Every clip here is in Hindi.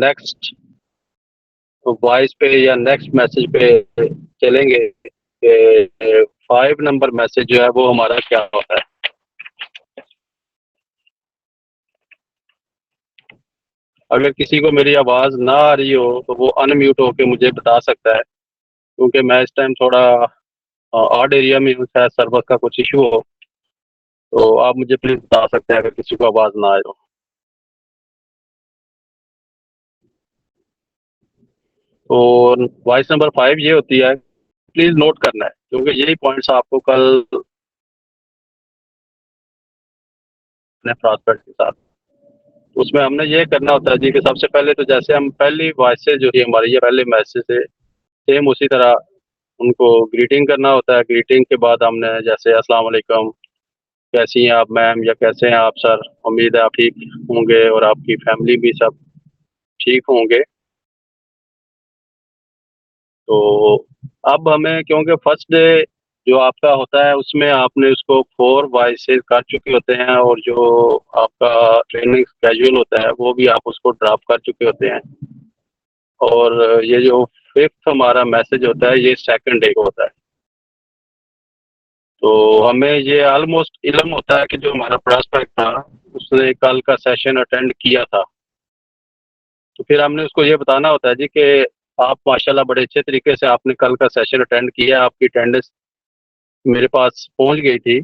नेक्स्ट वॉइस पे या नेक्स्ट मैसेज पे चलेंगे कि 5 नंबर मैसेज जो है वो हमारा क्या होता है। अगर किसी को मेरी आवाज़ ना आ रही हो तो वो अनम्यूट होके मुझे बता सकता है, क्योंकि मैं इस टाइम थोड़ा ऑड एरिया में हूँ, शायद सर्वर का कुछ इशू हो। तो आप मुझे प्लीज़ बता सकते हैं अगर किसी को आवाज़ ना आए तो। और वॉइस नंबर 5 ये होती है, प्लीज़ नोट करना है, क्योंकि यही पॉइंट्स आपको कल अपने प्रॉस्पेक्ट के साथ उसमें हमने ये करना होता है जी कि सबसे पहले तो जैसे हम पहली वॉइसेज जो थी हमारी, ये पहले मैसेज थे, सेम उसी तरह उनको ग्रीटिंग करना होता है। ग्रीटिंग के बाद हमने जैसे अस्सलाम वालेकुम, कैसी हैं आप मैम, या कैसे हैं आप सर, उम्मीद है आप ठीक होंगे और आपकी फैमिली भी सब ठीक होंगे। तो अब हमें, क्योंकि फर्स्ट डे जो आपका होता है उसमें आपने उसको 4 वॉइसेस कर चुके होते हैं, और जो आपका ट्रेनिंग स्केड्यूल होता है वो भी आप उसको ड्रॉप कर चुके होते हैं। और ये जो 5th हमारा मैसेज होता है ये सेकंड डे को होता है। तो हमें ये ऑलमोस्ट इल्म होता है कि जो हमारा प्रॉस्पेक्ट था उसने कल का सेशन अटेंड किया था। तो फिर हमने उसको ये बताना होता है जी कि आप माशाल्लाह बड़े अच्छे तरीके से आपने कल का सेशन अटेंड किया, आपकी अटेंडेंस मेरे पास पहुंच गई थी।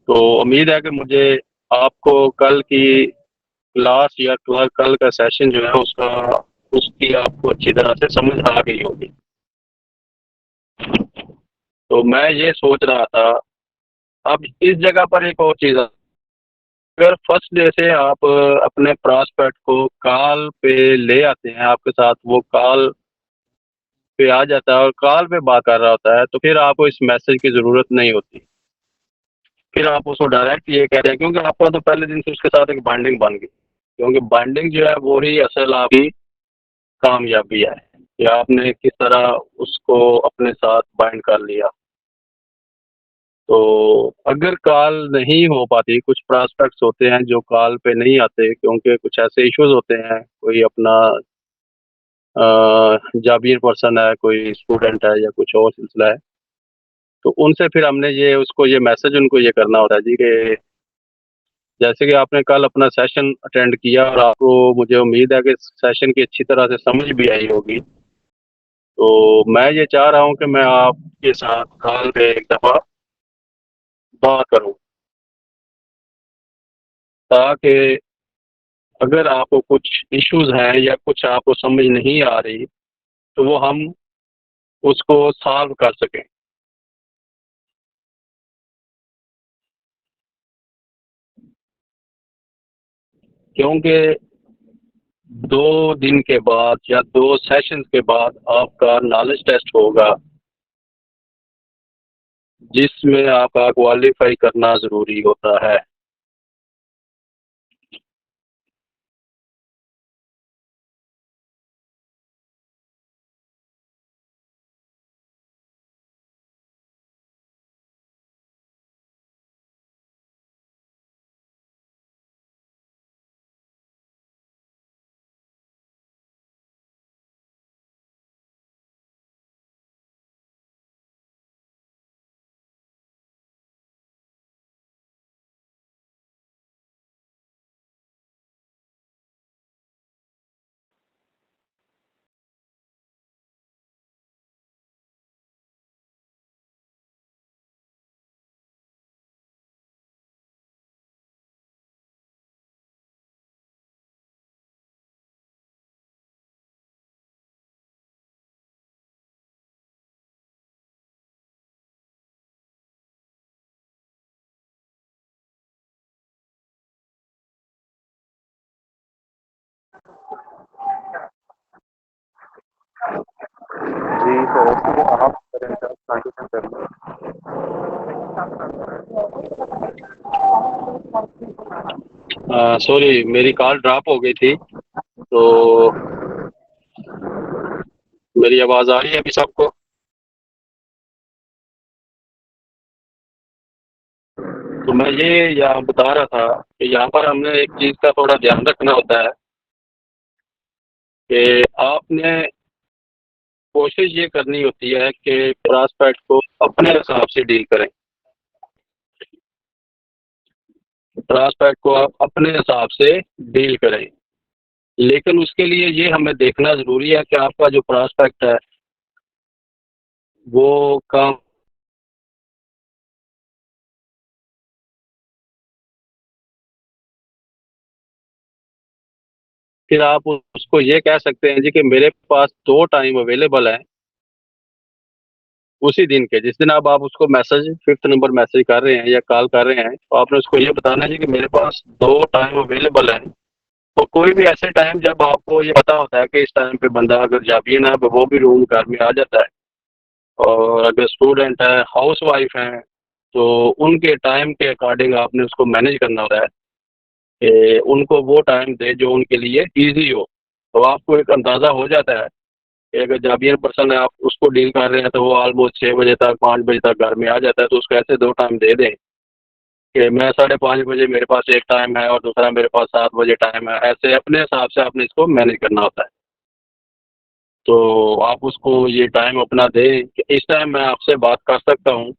तो उम्मीद है कि मुझे आपको कल की क्लास या कल का सेशन जो है उसका उसकी आपको अच्छी तरह से समझ आ गई होगी। तो मैं ये सोच रहा था, अब इस जगह पर एक और चीज़ है। अगर फर्स्ट डे से आप अपने प्रॉस्पेक्ट को कॉल पे ले आते हैं, आपके साथ वो कॉल पे आ जाता है और कॉल पे बात कर रहा होता है, तो फिर आपको इस मैसेज की ज़रूरत नहीं होती। फिर आप उसको डायरेक्ट ये कहते हैं, क्योंकि आपका तो पहले दिन से उसके साथ एक बॉन्डिंग बन गई। क्योंकि बॉन्डिंग जो है वो ही असल आपकी कामयाबी है कि आपने किस तरह उसको अपने साथ बाइंड कर लिया। तो अगर कॉल नहीं हो पाती, कुछ प्रॉस्पेक्ट्स होते हैं जो कॉल पे नहीं आते क्योंकि कुछ ऐसे इश्यूज होते हैं, कोई अपना जाबिर पर्सन है, कोई स्टूडेंट है, या कुछ और सिलसिला है, तो उनसे फिर हमने ये उसको ये मैसेज उनको ये करना होता है जी कि जैसे कि आपने कल अपना सेशन अटेंड किया और आपको, मुझे उम्मीद है कि सेशन की अच्छी तरह से समझ भी आई होगी। तो मैं ये चाह रहा हूँ कि मैं आपके साथ कॉल पे एक दफ़ा बात करूँ, ताकि अगर आपको कुछ इश्यूज हैं या कुछ आपको समझ नहीं आ रही तो वो हम उसको सॉल्व कर सकें। क्योंकि 2 दिन के बाद या 2 सेशंस के बाद आपका नॉलेज टेस्ट होगा, जिसमें आपका क्वालिफाई करना ज़रूरी होता है। जी, तो उसमें आप ट्रांजेक्शन कर लो। सॉरी, मेरी कॉल ड्रॉप हो गई थी। तो मेरी आवाज़ आ रही है अभी सबको? तो मैं ये यहाँ बता रहा था कि यहाँ पर हमने एक चीज़ का थोड़ा ध्यान रखना होता है कि आपने कोशिश ये करनी होती है कि प्रॉस्पेक्ट को अपने हिसाब से डील करें। प्रॉस्पेक्ट को आप अपने हिसाब से डील करें, लेकिन उसके लिए ये हमें देखना ज़रूरी है कि आपका जो प्रॉस्पेक्ट है वो काम फिर आप उसको ये कह सकते हैं जी कि मेरे पास 2 टाइम अवेलेबल हैं उसी दिन के, जिस दिन अब आप उसको मैसेज 5th नंबर मैसेज कर रहे हैं या कॉल कर रहे हैं, तो आपने उसको ये बताना है जी कि मेरे पास 2 टाइम अवेलेबल हैं। तो कोई भी ऐसे टाइम जब आपको ये पता होता है कि इस टाइम पे बंदा अगर जाबिए ना वो भी रूम घर में आ जाता है, और अगर स्टूडेंट है, हाउसवाइफ हैं, तो उनके टाइम के अकॉर्डिंग आपने उसको मैनेज करना होता है कि उनको वो टाइम दे जो उनके लिए ईज़ी हो। तो आपको एक अंदाज़ा हो जाता है कि अगर जाबियर पर्सन है, आप उसको डील कर रहे हैं, तो वो ऑलमोस्ट 6 बजे तक, 5 बजे तक घर में आ जाता है, तो उसको ऐसे 2 टाइम दे दें कि मैं 5:30 बजे मेरे पास एक टाइम है और दूसरा मेरे पास 7 बजे टाइम है। ऐसे अपने हिसाब से आपने इसको मैनेज करना होता है। तो आप उसको ये टाइम अपना दें कि इस टाइम मैं आपसे बात कर सकता हूँ।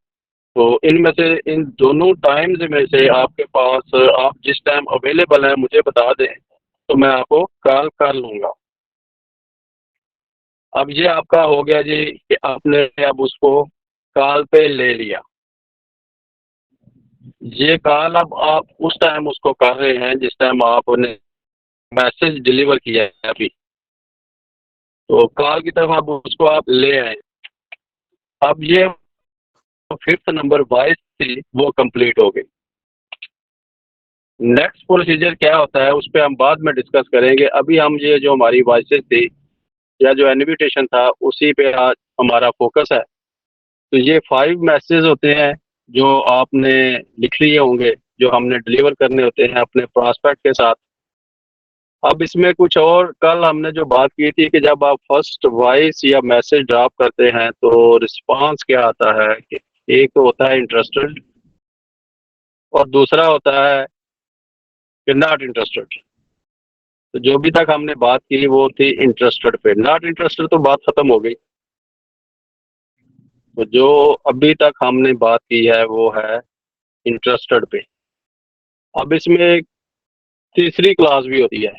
तो इनमें से इन दोनों टाइम्स में से आपके पास आप जिस टाइम अवेलेबल हैं मुझे बता दें, तो मैं आपको कॉल कर लूँगा। अब ये आपका हो गया जी कि आपने अब उसको कॉल पे ले लिया। ये कॉल अब आप उस टाइम उसको कर रहे हैं जिस टाइम आपने मैसेज डिलीवर किया है अभी। तो कॉल की तरफ अब उसको आप ले आए। अब ये 5th नंबर वॉइस थी वो कंप्लीट हो गई। नेक्स्ट प्रोसीजर क्या होता है उस पे हम बाद में डिस्कस करेंगे। अभी हम ये जो हमारी वॉइसेस थी या जो इनविटेशन था उसी पे आज हमारा फोकस है। तो ये 5 मैसेज होते हैं जो आपने लिख लिए होंगे, जो हमने डिलीवर करने होते हैं अपने प्रॉस्पेक्ट के साथ। अब इसमें कुछ और कल हमने जो बात की थी कि जब आप फर्स्ट वॉइस या मैसेज ड्रॉप करते हैं तो रिस्पांस क्या आता है कि एक तो होता है इंटरेस्टेड और दूसरा होता है कि नॉट इंटरेस्टेड। तो जो भी तक हमने बात की वो थी इंटरेस्टेड पे, नॉट इंटरेस्टेड तो बात खत्म हो गई। तो जो अभी तक हमने बात की है वो है इंटरेस्टेड पे। अब इसमें एक तीसरी क्लास भी होती है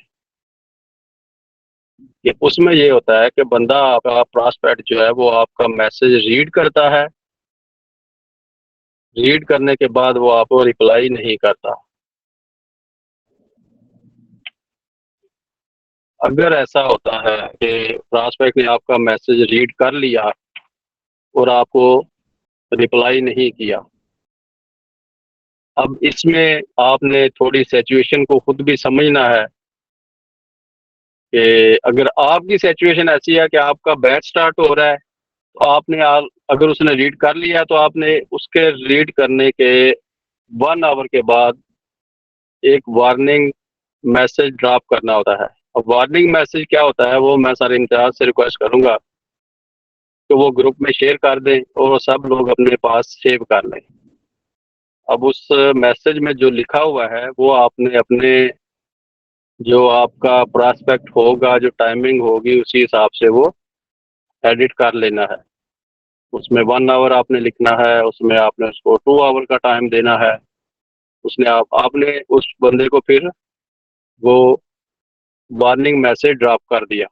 कि उसमें ये होता है कि बंदा आपका प्रॉस्पेक्ट जो है वो आपका मैसेज रीड करता है, रीड करने के बाद वो आपको रिप्लाई नहीं करता। अगर ऐसा होता है कि प्रॉस्पेक्ट ने आपका मैसेज रीड कर लिया और आपको रिप्लाई नहीं किया, अब इसमें आपने थोड़ी सिचुएशन को खुद भी समझना है कि अगर आपकी सिचुएशन ऐसी है कि आपका बैच स्टार्ट हो रहा है, तो आपने अगर उसने रीड कर लिया तो आपने उसके रीड करने के 1 आवर के बाद एक वार्निंग मैसेज ड्रॉप करना होता है। अब वार्निंग मैसेज क्या होता है वो मैं सारे इंतजार से रिक्वेस्ट करूंगा कि वो ग्रुप में शेयर कर दें और सब लोग अपने पास सेव कर लें। अब उस मैसेज में जो लिखा हुआ है वो आपने अपने जो आपका प्रॉस्पेक्ट होगा, जो टाइमिंग होगी उसी हिसाब से वो एडिट कर लेना है। उसमें 1 आवर आपने लिखना है, उसमें आपने उसको 2 आवर का टाइम देना है। उसने आपने उस बंदे को फिर वो वार्निंग मैसेज ड्रॉप कर दिया।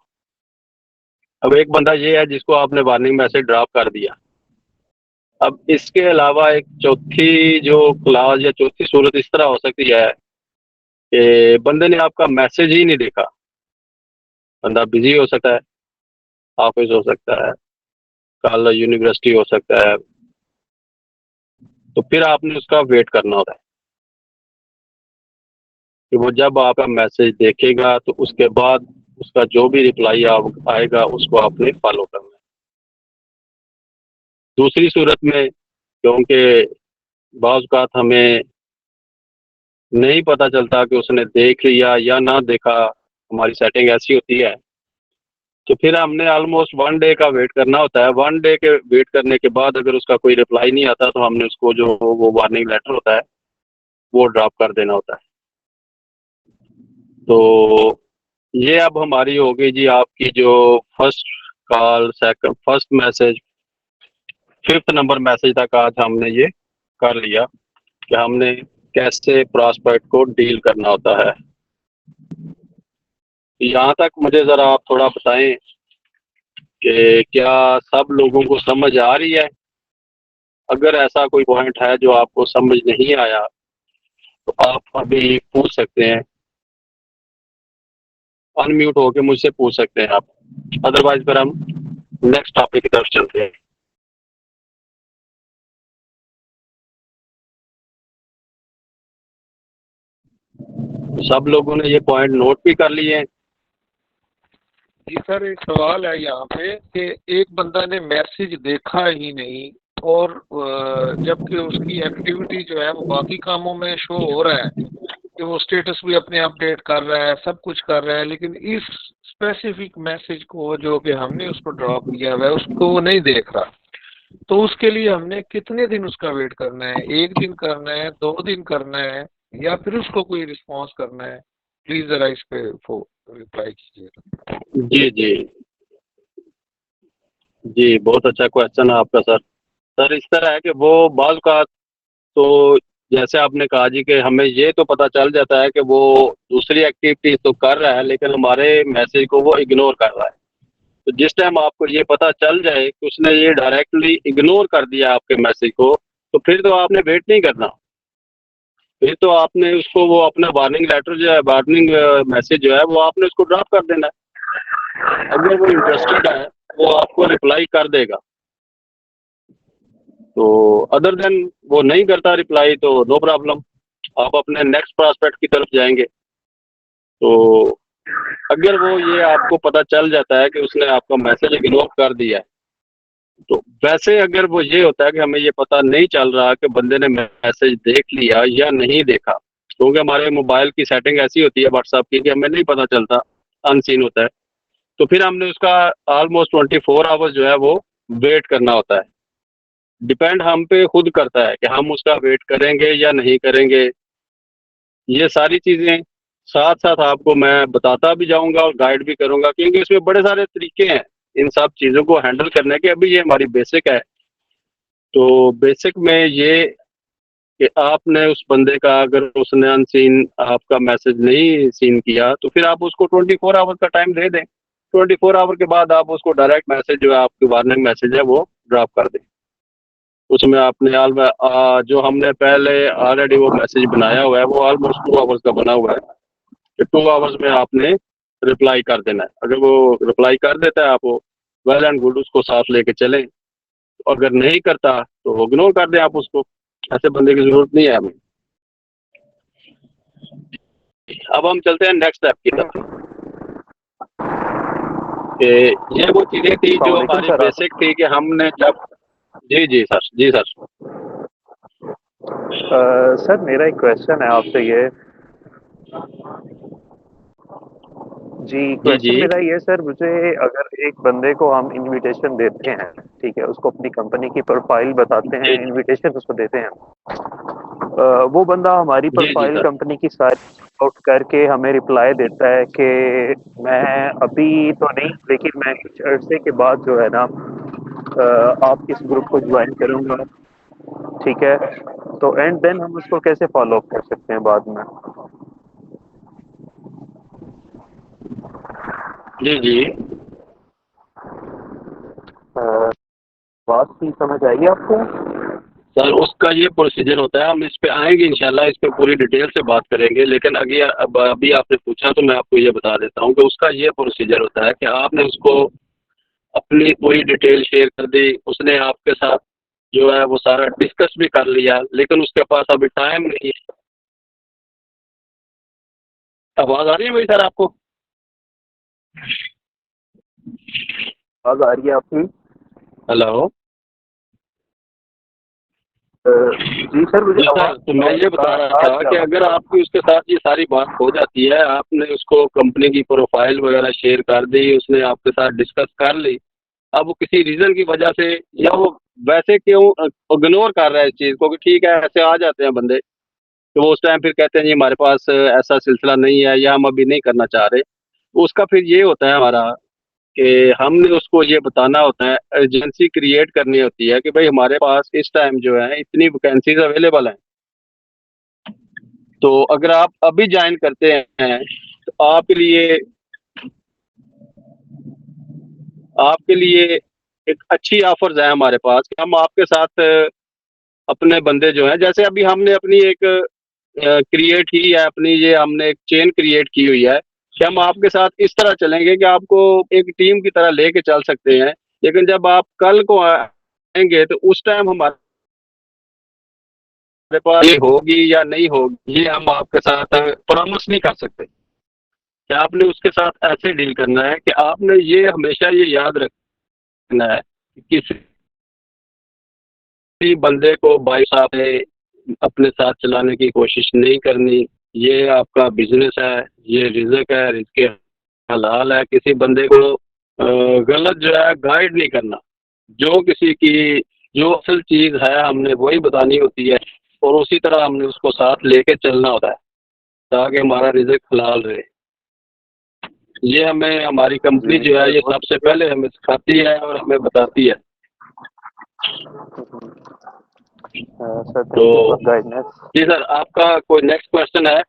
अब एक बंदा ये है जिसको आपने वार्निंग मैसेज ड्रॉप कर दिया। अब इसके अलावा एक चौथी जो क्लास या चौथी सूरत इस तरह हो सकती है कि बंदे ने आपका मैसेज ही नहीं देखा। बंदा बिजी हो सकता है, ऑफिस हो सकता है, कल यूनिवर्सिटी हो सकता है, तो फिर आपने उसका वेट करना होता है कि वो जब आपका मैसेज देखेगा तो उसके बाद उसका जो भी रिप्लाई आएगा उसको आपने फॉलो करना है। दूसरी सूरत में क्योंकि बाज़ औक़ात हमें नहीं पता चलता कि उसने देख लिया या ना देखा, हमारी सेटिंग ऐसी होती है, तो फिर हमने ऑलमोस्ट 1 डे का वेट करना होता है। 1 डे के वेट करने के बाद अगर उसका कोई रिप्लाई नहीं आता तो हमने उसको जो वो वार्निंग लेटर होता है वो ड्रॉप कर देना होता है। तो ये अब हमारी होगी जी आपकी जो first call, second, first message, fifth number message तक आज हमने ये कर लिया कि हमने कैसे प्रॉस्पेक्ट को डील करना होता है। यहाँ तक मुझे ज़रा आप थोड़ा बताएं कि क्या सब लोगों को समझ आ रही है? अगर ऐसा कोई पॉइंट है जो आपको समझ नहीं आया तो आप अभी पूछ सकते हैं, अनम्यूट होके मुझसे पूछ सकते हैं आप। अदरवाइज फिर हम नेक्स्ट टॉपिक की तरफ चलते हैं। सब लोगों ने ये पॉइंट नोट भी कर लिए हैं? जी सर, एक सवाल है यहाँ पे कि एक बंदा ने मैसेज देखा ही नहीं और जबकि उसकी एक्टिविटी जो है वो बाकी कामों में शो हो रहा है कि वो स्टेटस भी अपने अपडेट कर रहा है, सब कुछ कर रहा है, लेकिन इस स्पेसिफिक मैसेज को जो कि हमने उसको ड्रॉप किया हुआ है उसको वो नहीं देख रहा। तो उसके लिए हमने कितने दिन उसका वेट करना है? 1 दिन करना है, 2 दिन करना है, या फिर उसको कोई रिस्पॉन्स करना है? प्लीज जरा इस पे रिप्लाई कीजिएगा। जी जी जी, बहुत अच्छा क्वेश्चन है आपका सर। सर इस तरह है कि वो बाल का, तो जैसे आपने कहा जी कि हमें ये तो पता चल जाता है कि वो दूसरी एक्टिविटी तो कर रहा है लेकिन हमारे मैसेज को वो इग्नोर कर रहा है। तो जिस टाइम आपको ये पता चल जाए कि उसने ये डायरेक्टली इग्नोर कर दिया आपके मैसेज को, तो फिर तो आपने वेट नहीं करना। फिर तो आपने उसको वो अपना वार्निंग लेटर जो है, वार्निंग मैसेज जो है वो आपने उसको ड्रॉप कर देना है। अगर वो इंटरेस्टेड है वो आपको रिप्लाई कर देगा। तो अदर देन वो नहीं करता रिप्लाई तो नो प्रॉब्लम, आप अपने नेक्स्ट प्रॉस्पेक्ट की तरफ जाएंगे। तो अगर वो ये आपको पता चल जाता है कि उसने आपका मैसेज इग्नोर कर दिया है, तो वैसे अगर वो ये होता है कि हमें ये पता नहीं चल रहा कि बंदे ने मैसेज देख लिया या नहीं देखा, क्योंकि हमारे मोबाइल की सेटिंग ऐसी होती है व्हाट्सएप की कि हमें नहीं पता चलता, अनसीन होता है। तो फिर हमने उसका ऑलमोस्ट 24 आवर्स जो है वो वेट करना होता है। डिपेंड हम पे खुद करता है कि हम उसका वेट करेंगे या नहीं करेंगे। ये सारी चीज़ें साथ साथ आपको मैं बताता भी जाऊंगा और गाइड भी करूंगा, क्योंकि इसमें बड़े सारे तरीके हैं इन सब चीज़ों को हैंडल करने के। अभी ये हमारी बेसिक है। तो बेसिक में ये कि आपने उस बंदे का, अगर उसने अनसीन आपका मैसेज नहीं सीन किया तो फिर आप उसको 24 आवर का टाइम दे दें। 24 आवर के बाद आप उसको डायरेक्ट मैसेज जो है, आपकी वार्निंग मैसेज है, वो ड्रॉप कर दें। उसमें आपने जो हमने पहले ऑलरेडी वो मैसेज बनाया हुआ है वो ऑलमोस्ट 2 आवर्स का बना हुआ है कि 2 आवर्स में आपने रिप्लाई कर देना है। अगर वो रिप्लाई कर देता है आप वेल एंड गुड, उसको साथ लेके चलें। अगर नहीं करता तो इग्नोर कर दें आप उसको। ऐसे बंदे की जरूरत नहीं है हमें। अब हम चलते हैं नेक्स्ट स्टेप की तरफ। कि ये वो चीजें थी जो हमारी बेसिक थी कि हमने जब, जी जी सर, जी सर। सर मेरा एक क्वेश्चन है आपसे ये। जी क्वेश्चन मेरा ये सर, मुझे अगर एक बंदे को हम इनविटेशन देते हैं, ठीक है, उसको अपनी कंपनी की प्रोफाइल बताते हैं, इनविटेशन उसको देते हैं, वो बंदा हमारी प्रोफाइल कंपनी की सारी आउट करके हमें रिप्लाई देता है कि मैं अभी तो नहीं, लेकिन मैं कुछ अरसे के बाद जो है ना आप इस ग्रुप को ज्वाइन करूंगा, ठीक है। तो एंड देन हम उसको कैसे फॉलो अप कर सकते हैं बाद में? जी जी, बात भी समझ आएगी आपको? सर उसका ये प्रोसीजर होता है, हम इस पे आएंगे इंशाल्लाह, इस पे पूरी डिटेल से बात करेंगे। लेकिन अभी आपने पूछा तो मैं आपको ये बता देता हूँ कि उसका ये प्रोसीजर होता है कि आपने उसको अपनी पूरी डिटेल शेयर कर दी, उसने आपके साथ जो है वो सारा डिस्कस भी कर लिया, लेकिन उसके पास अभी टाइम नहीं है। आवाज आ रही है भाई सर आपको? आवाज आ रही है आपकी? हेलो जी सर, मुझे तो मैं ये बता रहा था कि अगर आपकी उसके साथ ये सारी बात हो जाती है, आपने उसको कंपनी की प्रोफाइल वगैरह शेयर कर दी, उसने आपके साथ डिस्कस कर ली, अब वो किसी रीजन की वजह से या वो वैसे क्यों इग्नोर कर रहा है इस चीज को, कि ठीक है ऐसे आ जाते हैं बंदे, तो वो उस टाइम फिर कहते हैं जी हमारे पास ऐसा सिलसिला नहीं है या हम अभी नहीं करना चाह रहे, उसका फिर ये होता है हमारा कि हमने उसको ये बताना होता है, एजेंसी क्रिएट करनी होती है कि भाई हमारे पास इस टाइम जो है इतनी वैकेंसीज अवेलेबल हैं, तो अगर आप अभी ज्वाइन करते हैं तो आपके लिए एक अच्छी ऑफर्स है हमारे पास कि हम आपके साथ अपने बंदे जो हैं, जैसे अभी हमने अपनी एक क्रिएट की है, अपनी ये हमने एक चेन क्रिएट की हुई है कि हम आपके साथ इस तरह चलेंगे कि आपको एक टीम की तरह लेके चल सकते हैं। लेकिन जब आप कल को आएंगे तो उस टाइम हमारे पास ये होगी या नहीं होगी ये हम आपके साथ प्रॉमिस नहीं कर सकते। कि आपने उसके साथ ऐसे डील करना है कि आपने ये हमेशा ये याद रखना है कि किसी बंदे को भाई साहब ने अपने साथ चलाने की कोशिश नहीं करनी। ये आपका बिजनेस है, ये रिज़्क है, रिज़्क़ हलाल है। किसी बंदे को गलत जो है गाइड नहीं करना। जो किसी की जो असल चीज़ है हमने वही बतानी होती है और उसी तरह हमने उसको साथ लेके चलना होता है ताकि हमारा रिज़्क हलाल रहे। ये हमें हमारी कंपनी जो है ये सबसे पहले हमें सिखाती है और हमें बताती है। सर तो थैंक यू फॉर गाइडेंस। जी सर, आपका कोई नेक्स्ट क्वेश्चन है?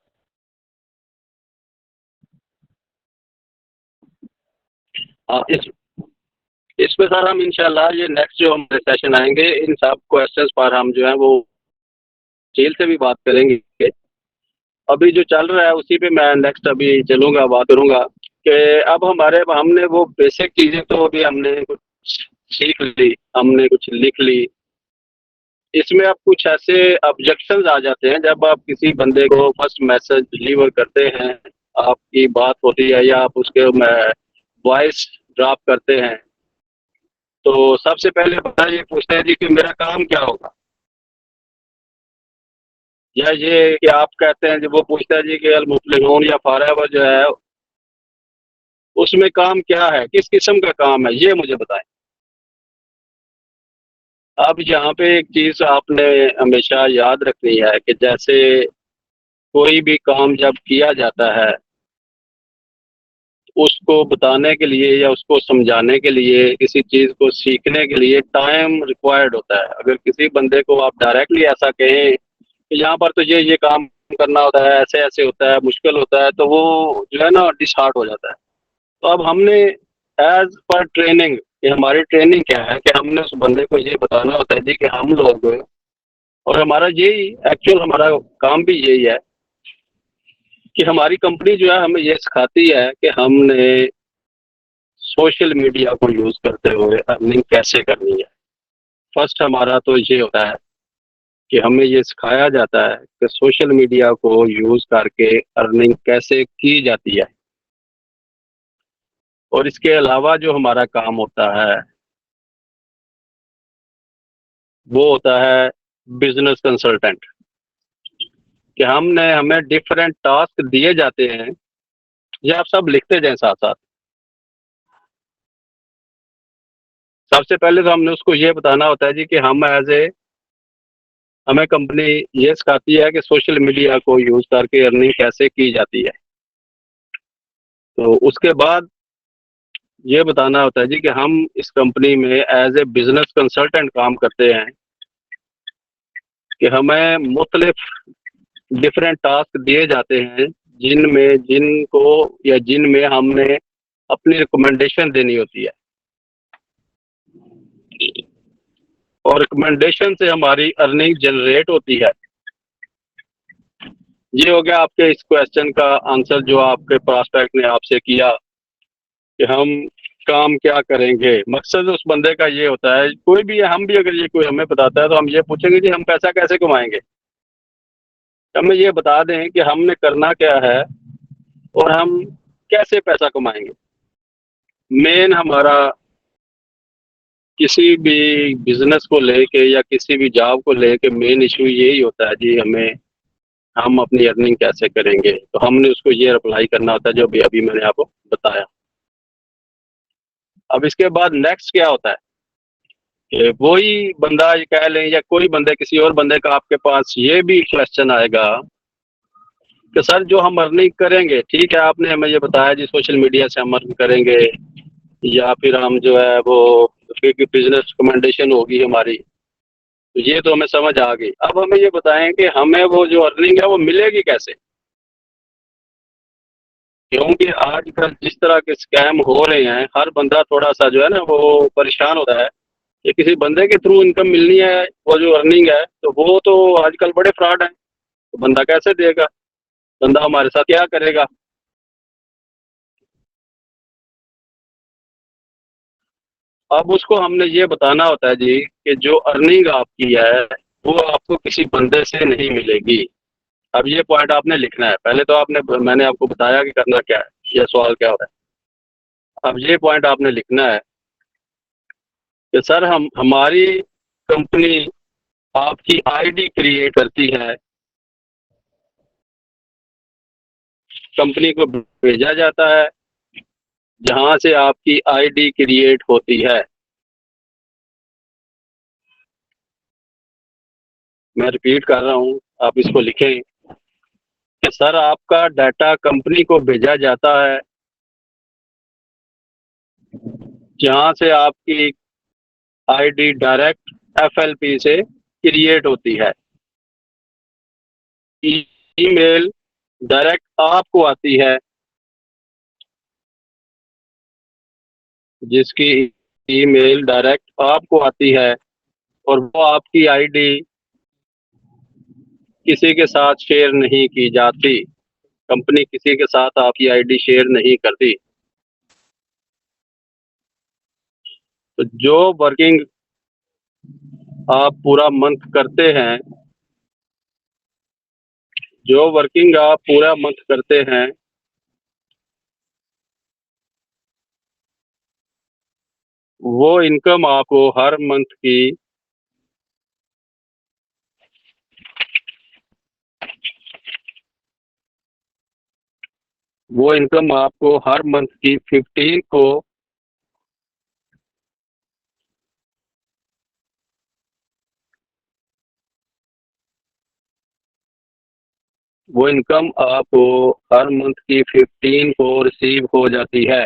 इसमें सर हम इंशाल्लाह ये नेक्स्ट जो हमारे सेशन आएंगे इन सब क्वेश्चंस पर हम जो है वो चील से भी बात करेंगे। अभी जो चल रहा है उसी पे मैं नेक्स्ट अभी चलूंगा, बात करूंगा कि अब हमने वो बेसिक चीजें तो अभी हमने कुछ सीख ली, हमने कुछ लिख ली। इसमें अब कुछ ऐसे ऑब्जेक्शंस आ जाते हैं जब आप किसी बंदे को फर्स्ट मैसेज डिलीवर करते हैं, आपकी बात होती है या आप उसके वॉइस ड्रॉप करते हैं तो सबसे पहले बंदा ये पूछता है जी कि मेरा काम क्या होगा, या ये कि आप कहते हैं, जब वो पूछता है जी कि अल मुफ्लिहून या फॉरएवर जो है उसमें काम क्या है, किस किस्म का काम है, ये मुझे बताएं। अब यहाँ पे एक चीज आपने हमेशा याद रखनी है कि जैसे कोई भी काम जब किया जाता है उसको बताने के लिए या उसको समझाने के लिए, किसी चीज को सीखने के लिए टाइम रिक्वायर्ड होता है। अगर किसी बंदे को आप डायरेक्टली ऐसा कहें कि यहाँ पर तो ये काम करना होता है, ऐसे ऐसे होता है, मुश्किल होता है, तो वो जो है ना डिसहार्ट हो जाता है। तो अब हमने एज पर ट्रेनिंग, कि हमारी ट्रेनिंग क्या है कि हमने उस बंदे को ये बताना होता है जी कि हम लोग, और हमारा यही एक्चुअल हमारा काम भी यही है कि हमारी कंपनी जो है हमें ये सिखाती है कि हमने सोशल मीडिया को यूज करते हुए अर्निंग कैसे करनी है। फर्स्ट हमारा तो ये होता है कि हमें ये सिखाया जाता है कि सोशल मीडिया को यूज करके अर्निंग कैसे की जाती है। और इसके अलावा जो हमारा काम होता है वो होता है बिजनेस कंसल्टेंट, कि हमें डिफरेंट टास्क दिए जाते हैं। ये आप सब लिखते जाएं साथ साथ। सबसे पहले तो हमने उसको ये बताना होता है जी कि हमें कंपनी ये सिखाती है कि सोशल मीडिया को यूज करके अर्निंग कैसे की जाती है। तो उसके बाद ये बताना होता है जी कि हम इस कंपनी में एज ए बिजनेस कंसल्टेंट काम करते हैं, कि हमें मुख्तलिफ डिफरेंट टास्क दिए जाते हैं जिनमें हमने अपनी रिकमेंडेशन देनी होती है। और रिकमेंडेशन से हमारी अर्निंग जनरेट होती है। ये हो गया आपके इस क्वेश्चन का आंसर जो आपके प्रॉस्पेक्ट ने आपसे किया कि हम काम क्या करेंगे। मकसद उस बंदे का ये होता है, कोई भी हम भी अगर ये कोई हमें बताता है तो हम ये पूछेंगे जी हम पैसा कैसे कमाएंगे। हमें ये बता दें कि हमने करना क्या है और हम कैसे पैसा कमाएंगे। मेन हमारा किसी भी बिजनेस को लेके या किसी भी जॉब को लेके मेन इशू यही होता है जी हम अपनी अर्निंग कैसे करेंगे। तो हमने उसको ये अप्लाई करना होता है जो भी अभी मैंने आपको बताया। अब इसके बाद नेक्स्ट क्या होता है कि वही बंदा ये कह लें या कोई बंदे किसी और बंदे का आपके पास ये भी क्वेश्चन आएगा कि सर जो हम अर्निंग करेंगे, ठीक है आपने हमें ये बताया जी सोशल मीडिया से हम अर्न करेंगे या फिर हम जो है वो बिजनेस रिकमेंडेशन होगी हमारी, तो ये तो हमें समझ आ गई। अब हमें ये बताएं कि हमें वो जो अर्निंग है वो मिलेगी कैसे, क्योंकि आजकल जिस तरह के स्कैम हो रहे हैं हर बंदा थोड़ा सा जो है ना वो परेशान होता है कि किसी बंदे के थ्रू इनकम मिलनी है, वो जो अर्निंग है तो वो तो आजकल बड़े फ्रॉड हैं, तो बंदा कैसे देगा, बंदा हमारे साथ क्या करेगा। अब उसको हमने ये बताना होता है जी कि जो अर्निंग आपकी है वो आपको किसी बंदे से नहीं मिलेगी। अब ये पॉइंट आपने लिखना है, पहले तो मैंने आपको बताया कि करना क्या है, ये सवाल क्या होता है। अब ये पॉइंट आपने लिखना है कि सर हम हमारी कंपनी आपकी आईडी क्रिएट करती है, कंपनी को भेजा जाता है जहां से आपकी आईडी क्रिएट होती है। मैं रिपीट कर रहा हूं, आप इसको लिखें कि सर आपका डाटा कंपनी को भेजा जाता है जहां से आपकी आईडी डायरेक्ट एफएलपी से क्रिएट होती है। ईमेल डायरेक्ट आपको आती है, जिसकी ईमेल डायरेक्ट आपको आती है और वो आपकी आईडी किसी के साथ शेयर नहीं की जाती, कंपनी किसी के साथ आपकी आईडी शेयर नहीं करती। तो जो वर्किंग आप पूरा मंथ करते हैं, जो वर्किंग आप पूरा मंथ करते हैं वो इनकम आपको हर मंथ की वो इनकम आपको हर मंथ की 15 को वो इनकम आपको हर मंथ की 15 को रिसीव हो जाती है।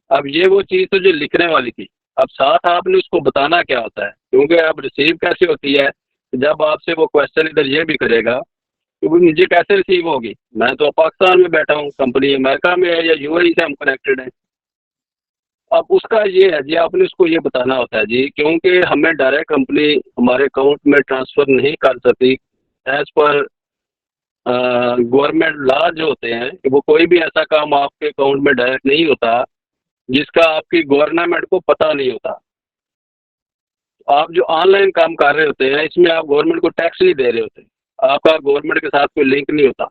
अब ये वो चीज़ तो जो लिखने वाली थी, अब साथ आपने उसको बताना क्या होता है, क्योंकि अब रिसीव कैसे होती है, जब आपसे वो क्वेश्चन इधर ये भी करेगा कि वो मुझे कैसे रिसीव होगी, मैं तो पाकिस्तान में बैठा हूँ, कंपनी अमेरिका में है या यूएई से हम कनेक्टेड हैं। अब उसका ये है जी, आपने उसको ये बताना होता है जी, क्योंकि हमें डायरेक्ट कंपनी हमारे अकाउंट में ट्रांसफ़र नहीं कर सकती एज पर गवर्नमेंट लॉ जो होते हैं कि वो कोई भी ऐसा काम आपके अकाउंट में डायरेक्ट नहीं होता जिसका आपकी गवर्नमेंट को पता नहीं होता। आप जो ऑनलाइन काम कर रहे होते हैं इसमें आप गवर्नमेंट को टैक्स नहीं दे रहे होते, आपका गवर्नमेंट के साथ कोई लिंक नहीं होता,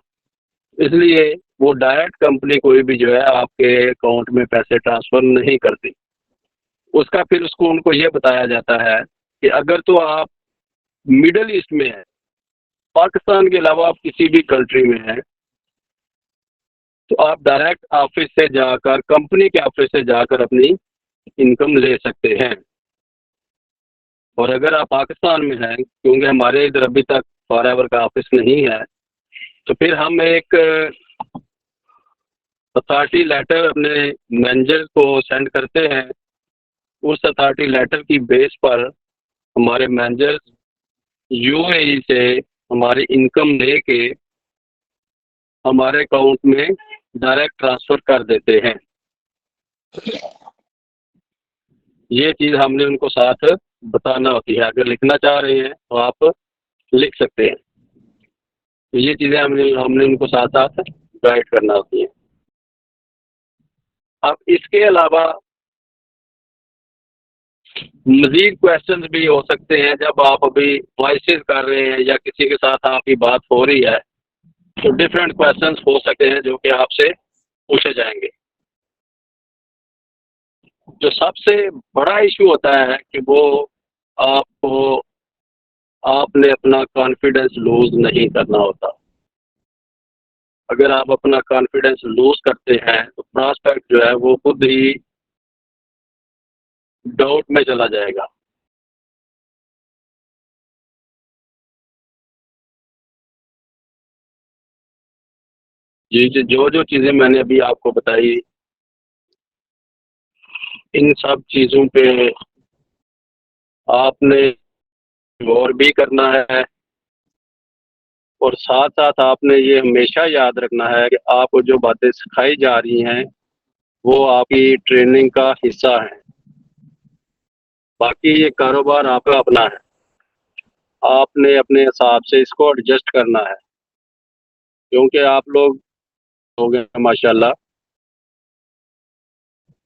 इसलिए वो डायरेक्ट कंपनी कोई भी जो है आपके अकाउंट में पैसे ट्रांसफ़र नहीं करती। उसका फिर उसको उनको ये बताया जाता है कि अगर तो आप मिडल ईस्ट में हैं, पाकिस्तान के अलावा आप किसी भी कंट्री में हैं, तो आप डायरेक्ट ऑफिस से जाकर, कंपनी के ऑफिस से जाकर अपनी इनकम ले सकते हैं। और अगर आप पाकिस्तान में हैं, क्योंकि हमारे इधर अभी तक फॉरएवर का ऑफिस नहीं है, तो फिर हम एक अथॉरिटी लेटर अपने मैनेजर को सेंड करते हैं। उस अथॉरिटी लेटर की बेस पर हमारे मैनेजर यूएई से हमारी इनकम लेके हमारे अकाउंट में डायरेक्ट ट्रांसफ़र कर देते हैं। ये चीज़ हमने उनको साथ बताना होती है, अगर लिखना चाह रहे हैं तो आप लिख सकते हैं। तो ये चीज़ें हमने हमने उनको साथ साथ गाइड करना होती है। अब इसके अलावा मज़ीद क्वेश्चंस भी हो सकते हैं, जब आप अभी वॉइसेस कर रहे हैं या किसी के साथ आपकी बात हो रही है तो डिफरेंट क्वेश्चंस हो सकते हैं जो कि आपसे पूछे जाएंगे। जो सबसे बड़ा इशू होता है कि वो आपको आपने अपना कॉन्फिडेंस लूज नहीं करना होता। अगर आप अपना कॉन्फिडेंस लूज करते हैं तो प्रॉस्पेक्ट जो है वो खुद ही डाउट में चला जाएगा। जी जी, जो जो चीज़ें मैंने अभी आपको बताई, इन सब चीज़ों पे आपने गौर भी करना है, और साथ साथ आपने ये हमेशा याद रखना है कि आपको जो बातें सिखाई जा रही हैं वो आपकी ट्रेनिंग का हिस्सा है। बाकी ये कारोबार आपका अपना है, आपने अपने हिसाब से इसको एडजस्ट करना है, क्योंकि आप लोग हो गए माशाल्लाह।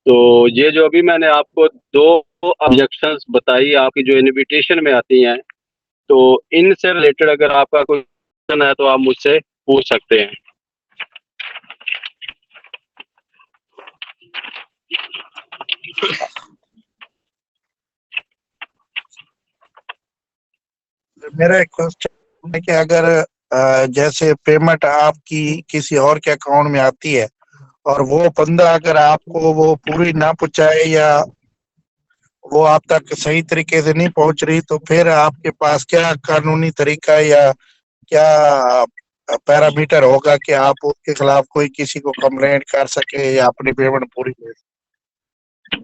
तो ये जो अभी मैंने आपको दो ऑब्जेक्शंस बताई आपकी जो इनविटेशन में आती हैं, तो इनसे रिलेटेड अगर आपका कोई क्वेश्चन है तो आप मुझसे पूछ सकते हैं। मेरा एक क्वेश्चन है कि अगर जैसे पेमेंट आपकी किसी और के अकाउंट में आती है और वो बंदा अगर आपको वो पूरी ना पहुंचाए या वो आप तक सही तरीके से नहीं पहुंच रही, तो फिर आपके पास क्या कानूनी तरीका या क्या पैरामीटर होगा कि आप उसके खिलाफ कोई किसी को कंप्लेंट कर सके या अपनी पेमेंट पूरी दे सके?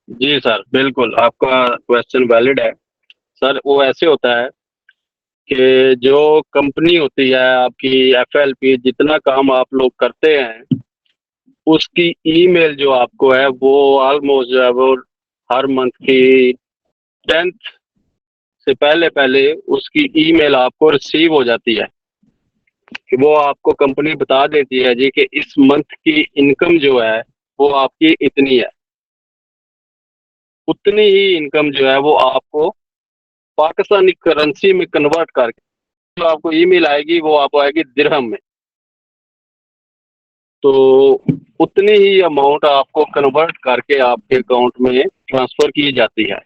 जी सर, बिल्कुल आपका क्वेश्चन वैलिड है। सर वो ऐसे होता है कि जो कंपनी होती है आपकी एफएलपी, जितना काम आप लोग करते हैं उसकी ईमेल जो आपको है वो ऑलमोस्ट जो है वो हर मंथ की 10th से पहले पहले उसकी ईमेल आपको रिसीव हो जाती है कि वो आपको कंपनी बता देती है जी कि इस मंथ की इनकम जो है वो आपकी इतनी है। उतनी ही इनकम जो है वो आपको पाकिस्तानी करेंसी में कन्वर्ट करके जो आपको ईमेल आएगी वो आपको आएगी दिरहम में। तो उतनी ही अमाउंट आपको कन्वर्ट करके आपके अकाउंट में ट्रांसफ़र की जाती है।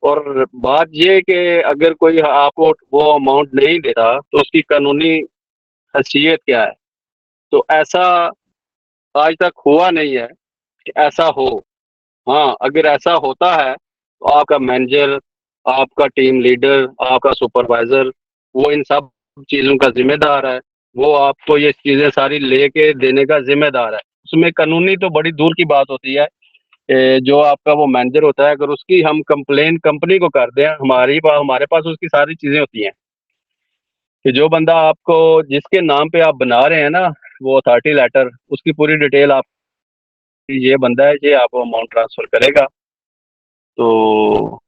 और बात ये है कि अगर कोई आपको वो अमाउंट नहीं दे रहा तो उसकी कानूनी हैसियत क्या है? तो ऐसा आज तक हुआ नहीं है कि ऐसा हो। हाँ, अगर ऐसा होता है तो आपका मैनेजर, आपका टीम लीडर, आपका सुपरवाइज़र वो इन सब चीज़ों का ज़िम्मेदार है। वो आपको ये चीज़ें सारी लेके देने का ज़िम्मेदार है। उसमें कानूनी तो बड़ी दूर की बात होती है। जो आपका वो मैनेजर होता है अगर उसकी हम कंप्लेंट कंपनी को कर दें, हमारे पास उसकी सारी चीज़ें होती हैं कि जो बंदा आपको जिसके नाम पे आप बना रहे हैं ना वो अथॉरिटी लेटर, उसकी पूरी डिटेल आप ये बंदा है, ये आपको अमाउंट ट्रांसफ़र करेगा। तो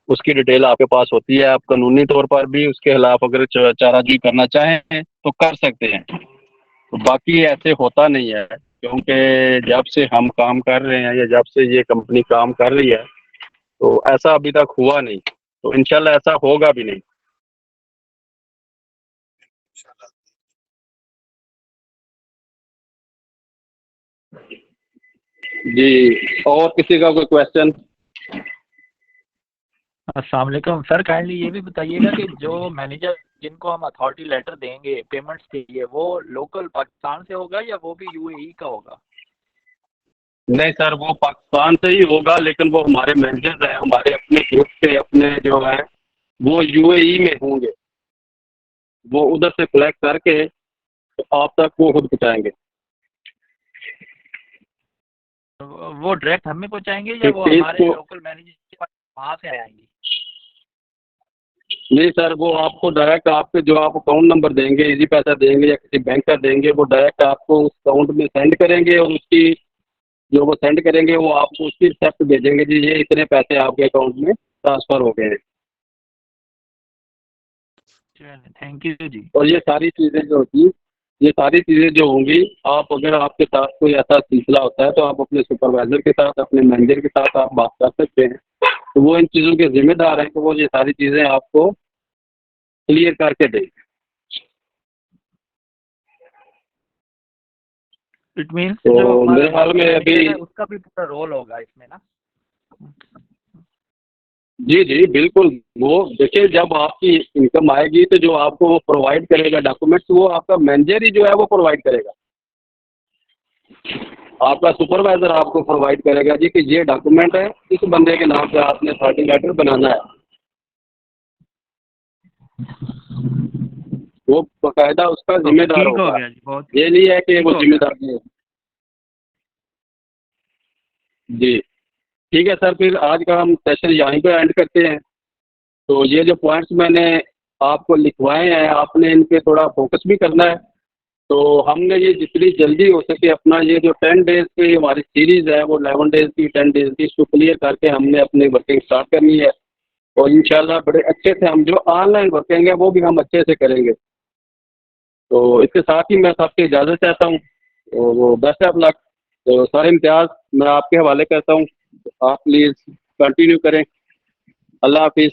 उसकी डिटेल आपके पास होती है। आप कानूनी तौर पर भी उसके खिलाफ अगर चाराजोई करना चाहें तो कर सकते हैं। तो बाकी ऐसे होता नहीं है, क्योंकि जब से हम काम कर रहे हैं या जब से ये कंपनी काम कर रही है तो ऐसा अभी तक हुआ नहीं, तो इंशाल्लाह ऐसा होगा भी नहीं। जी, और किसी का कोई क्वेश्चन? अस्सलाम वालेकुम सर, काइंडली ये भी बताइएगा कि जो मैनेजर जिनको हम अथॉरिटी लेटर देंगे पेमेंट्स के लिए वो लोकल पाकिस्तान से होगा या वो भी यूएई का होगा? नहीं सर, वो पाकिस्तान से ही होगा, लेकिन वो हमारे मैनेजर हैं, हमारे अपने ग्रुप के अपने जो है वो यूएई में होंगे। वो उधर से कलेक्ट करके तो आप तक वो खुद पहुँचाएंगे। वो डायरेक्ट हमें पहुंचाएंगे या वो हमारे लोकल मैनेजर के पास वहाँ से आएंगी? नहीं सर, वो आपको डायरेक्ट आपके जो आप अकाउंट नंबर देंगे, इजी पैसा देंगे या किसी बैंक का देंगे, वो डायरेक्ट आपको उस अकाउंट में सेंड करेंगे और उसकी जो वो सेंड करेंगे वो आपको उसकी रिसिप्ट भेजेंगे जी ये इतने पैसे आपके अकाउंट में ट्रांसफ़र हो गए हैं। थैंक यू जी। और ये सारी चीज़ें जो होती ये सारी चीज़ें जो होंगी, आप अगर आपके साथ कोई ऐसा सिलसिला होता है तो आप अपने सुपरवाइज़र के साथ, अपने मैनेजर के साथ आप बात कर सकते हैं। तो वो इन चीज़ों के ज़िम्मेदार हैं कि वो ये सारी चीज़ें आपको क्लियर करके दें। इट मीन्स तो जो मेरे ख्याल में अभी उसका भी पूरा रोल होगा इसमें ना? जी जी बिल्कुल। वो देखिए, जब आपकी इनकम आएगी तो जो आपको वो प्रोवाइड करेगा डॉक्यूमेंट्स, वो आपका मैनेजर ही जो है वो प्रोवाइड करेगा। आपका सुपरवाइजर आपको प्रोवाइड करेगा जी कि ये डॉक्यूमेंट है, इस बंदे के नाम पे आपने अथॉरिटी लेटर बनाना है। वो बाकायदा उसका जिम्मेदार ठीक हो होगा। गया जी, बहुत ये नहीं है कि ठीक वो हो गया। जिम्मेदार नहीं है। जी ठीक है सर, फिर आज का हम सेशन यहीं पे एंड करते हैं। तो ये जो पॉइंट्स मैंने आपको लिखवाए हैं, आपने इन पे थोड़ा फोकस भी करना है। तो हमने ये जितनी जल्दी हो सके अपना ये जो 10 डेज की हमारी सीरीज है वो 11 डेज की 10 डेज की इसको क्लियर करके हमने अपनी वर्किंग स्टार्ट करनी है। और इंशाल्लाह बड़े अच्छे से हम जो ऑनलाइन वर्किंग है वो भी हम अच्छे से करेंगे। तो इसके साथ ही मैं सबसे इजाज़त चाहता हूँ। तो वो बेस्ट ऑफ लक। तो सारे इम्तियाज़ मैं आपके हवाले करता हूँ, आप प्लीज़ कंटिन्यू करें। अल्लाह हाफिज़।